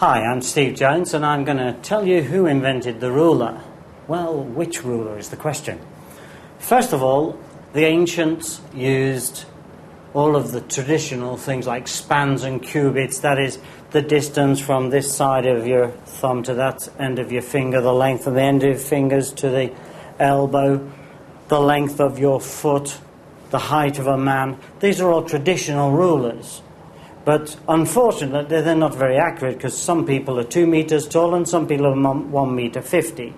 Hi, I'm Steve Jones, and I'm going to tell you who invented the ruler. Well, which ruler is the question. First of all, the ancients used all of the traditional things like spans and cubits, that is, the distance from this side of your thumb to that end of your finger, the length of the end of your fingers to the elbow, the length of your foot, the height of a man. These are all traditional rulers. But unfortunately, they're not very accurate because some people are 2 meters tall and some people are 1 meter 50.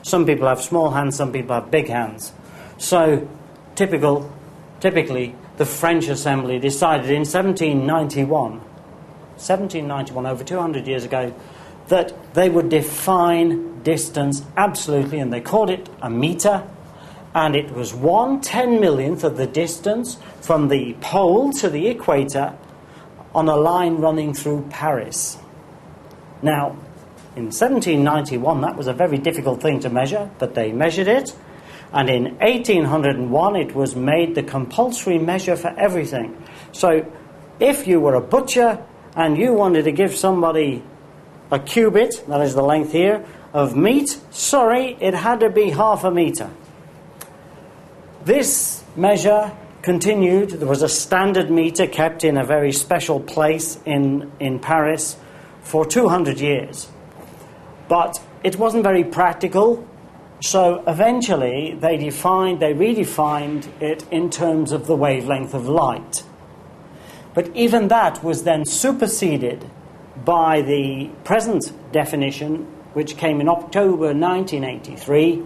Some people have small hands, some people have big hands. So, typically, the French Assembly decided in 1791, over 200 years ago, that they would define distance absolutely, and they called it a meter, and it was 1/10,000,000th of the distance from the pole to the equator on a line running through Paris. Now, in 1791, that was a very difficult thing to measure, but they measured it, and in 1801, it was made the compulsory measure for everything. So, if you were a butcher and you wanted to give somebody a cubit, that is the length here, of meat, sorry, it had to be 1/2 meter. This measure continued. There was a standard meter kept in a very special place in Paris for 200 years. But it wasn't very practical, so eventually they redefined it in terms of the wavelength of light. But even that was then superseded by the present definition, which came in October 1983,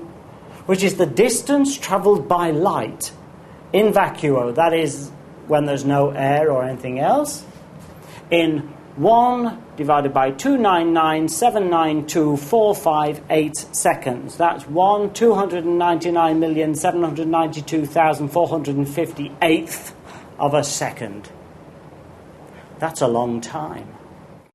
which is the distance travelled by light in vacuo, that is, when there's no air or anything else, in 1 divided by 299,792,458 seconds. That's 1/299,792,458th of a second. That's a long time.